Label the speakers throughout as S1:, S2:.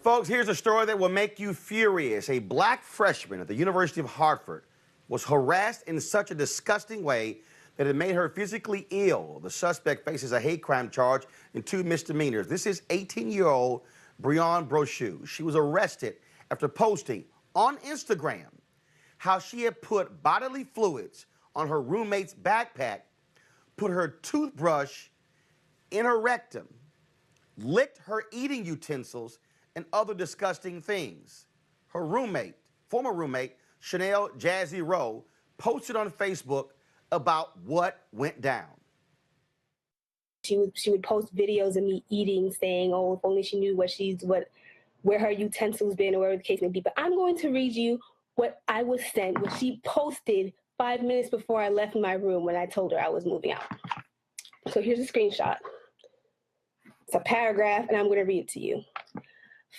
S1: Folks, here's a story that will make you furious. A black freshman at the University of Hartford was harassed in such a disgusting way that it made her physically ill. The suspect faces a hate crime charge and 2 misdemeanors. This is 18-year-old Breon Brochu. She was arrested after posting on Instagram how she had put bodily fluids on her roommate's backpack, put her toothbrush in her rectum, licked her eating utensils, and other disgusting things. Her roommate, former roommate, Chanel Jazzy Rowe, posted on Facebook about what went down.
S2: She would post videos of me eating, saying, "Oh, if only she knew where her utensils been," or whatever the case may be. But I'm going to read you what I was sent, what she posted 5 minutes before I left my room when I told her I was moving out. So here's a screenshot. It's a paragraph, and I'm going to read it to you.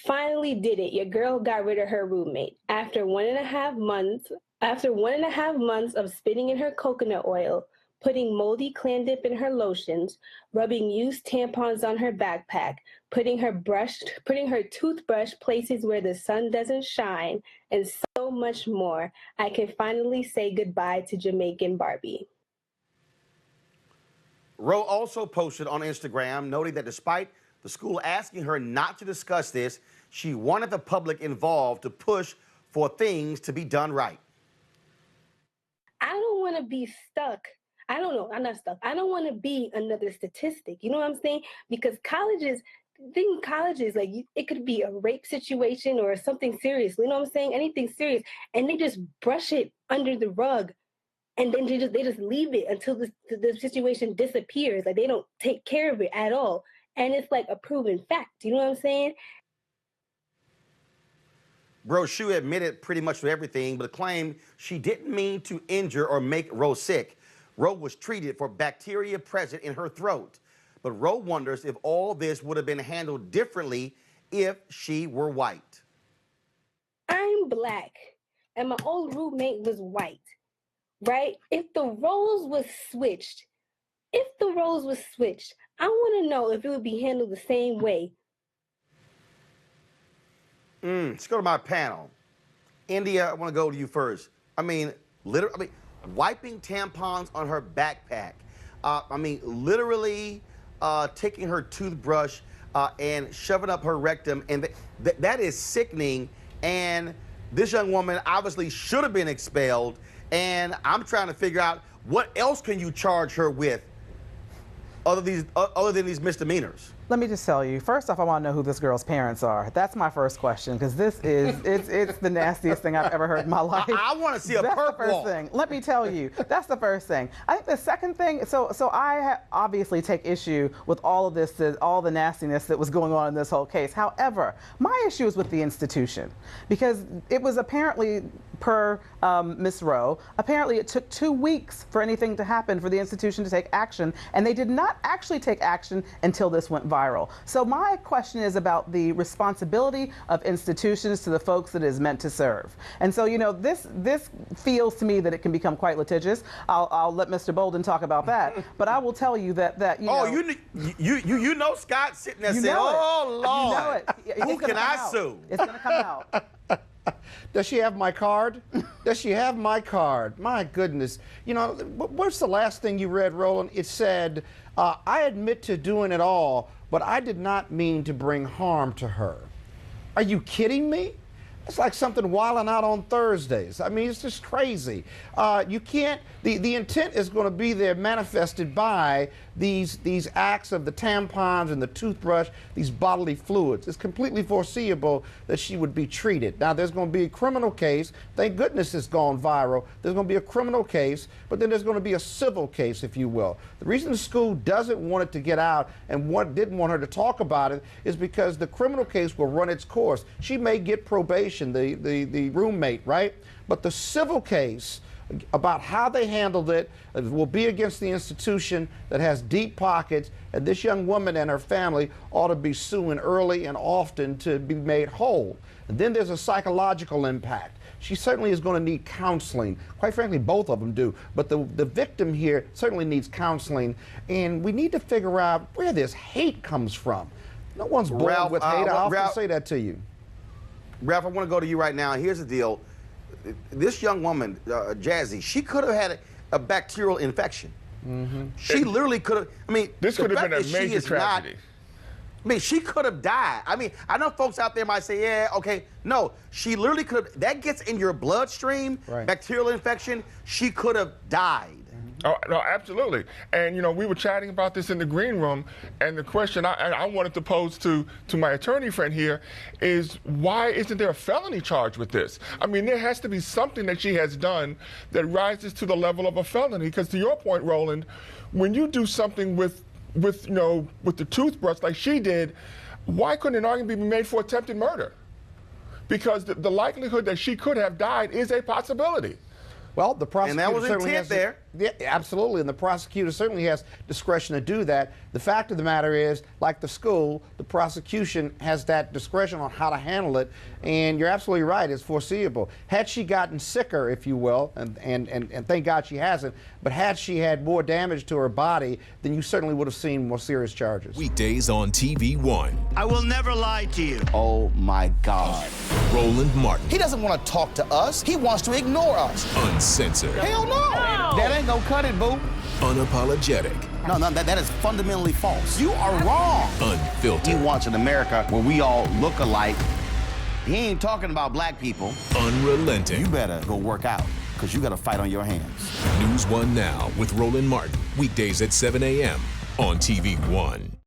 S2: "Finally did it. Your girl got rid of her roommate. After 1.5 months of spitting in her coconut oil, putting moldy clam dip in her lotions, rubbing used tampons on her backpack, putting her toothbrush places where the sun doesn't shine, and so much more, I can finally say goodbye to Jamaican Barbie."
S1: Rowe also posted on Instagram noting that despite the school asking her not to discuss this, she wanted the public involved to push for things to be done right.
S2: I don't want to be stuck. I don't know. I'm not stuck. I don't want to be another statistic. You know what I'm saying? Because colleges, like it could be a rape situation or something serious. You know what I'm saying? Anything serious. And they just brush it under the rug. And then they just leave it until the situation disappears. Like they don't take care of it at all. And it's like a proven fact. You know what I'm saying?
S1: Brochu admitted pretty much to everything, but claimed she didn't mean to injure or make Rowe sick. Rowe was treated for bacteria present in her throat. But Rowe wonders if all this would have been handled differently if she were white.
S2: I'm black, and my old roommate was white, right? If the roles was switched, I want to know if it would be handled the same way.
S1: Let's go to my panel. India, I want to go to you first. Literally, wiping tampons on her backpack. Literally taking her toothbrush and shoving up her rectum. And that is sickening. And this young woman obviously should have been expelled. And I'm trying to figure out what else can you charge her with other than these misdemeanors.
S3: Let me just tell you, first off, I want to know who this girl's parents are. That's my first question, because this is, it's the nastiest thing I've ever heard in my life.
S1: I want to see a
S3: That's
S1: perp
S3: the first
S1: walk.
S3: thing. Let me tell you, that's the first thing. I think the second thing, so I obviously take issue with all of this, all the nastiness that was going on in this whole case. However, my issue is with the institution, because it was apparently, per Ms. Rowe, apparently it took 2 weeks for anything to happen for the institution to take action, and they did not actually take action until this went viral. So my question is about the responsibility of institutions to the folks that it is meant to serve. And so, you know, this feels to me that it can become quite litigious. I'll let Mr. Bolden talk about that, but I will tell you that you know.
S1: You know Scott sitting there saying, "Oh Lord,
S3: you know it.
S1: Who can I sue?"
S3: It's going to come out.
S4: Does she have my card? Does she have my card? My goodness. You know, what's the last thing you read, Roland? It said, "I admit to doing it all, but I did not mean to bring harm to her." Are you kidding me? It's like something wilding out on Thursdays. I mean, it's just crazy. You can't, the intent is going to be there manifested by these acts of the tampons and the toothbrush, these bodily fluids. It's completely foreseeable that she would be treated. Now, there's going to be a criminal case. Thank goodness it's gone viral. There's going to be a criminal case, but then there's going to be a civil case, if you will. The reason the school doesn't want it to get out and didn't want her to talk about it is because the criminal case will run its course. She may get probation, the roommate, right? But the civil case about how they handled it will be against the institution that has deep pockets, and this young woman and her family ought to be suing early and often to be made whole. And then there's a psychological impact. She certainly is going to need counseling. Quite frankly, both of them do. But the victim here certainly needs counseling, and we need to figure out where this hate comes from. No one's born with hate. I often say that to you.
S1: Ralph, I want to go to you right now. Here's the deal. This young woman, Jazzy, she could have had a bacterial infection. She literally could have. I mean,
S5: this could have been a major tragedy.
S1: I mean, she could have died. I mean, I know folks out there might say, yeah, okay. No, she literally could have. That gets in your bloodstream, bacterial infection. She could have died.
S5: Oh, no, absolutely. And, you know, we were chatting about this in the green room, and the question I wanted to pose to my attorney friend here is, why isn't there a felony charge with this? I mean, there has to be something that she has done that rises to the level of a felony, because to your point, Roland, when you do something with the toothbrush like she did, why couldn't an argument be made for attempted murder? Because the likelihood that she could have died is a possibility.
S4: Well, the prosecutor
S1: and that was
S4: certainly
S1: intent
S4: has
S1: there.
S4: Yeah, absolutely, and the prosecutor certainly has discretion to do that. The fact of the matter is, like the school, the prosecution has that discretion on how to handle it, and you're absolutely right, it's foreseeable. Had she gotten sicker, if you will, and thank God she hasn't, but had she had more damage to her body, then you certainly would have seen more serious charges.
S6: Weekdays on TV One.
S7: I will never lie to you.
S1: Oh, my God.
S6: Roland Martin.
S8: He doesn't want to talk to us. He wants to ignore us.
S6: Uncensored.
S8: Hell no.
S1: That ain't gonna cut it, boo.
S6: Unapologetic.
S8: No, that is fundamentally false. You are wrong.
S6: Unfiltered.
S1: He wants an America where we all look alike. He ain't talking about black people.
S6: Unrelenting.
S8: You better go work out, because you got a fight on your hands.
S6: NewsOne Now with Roland Martin. Weekdays at 7 a.m. on TV One.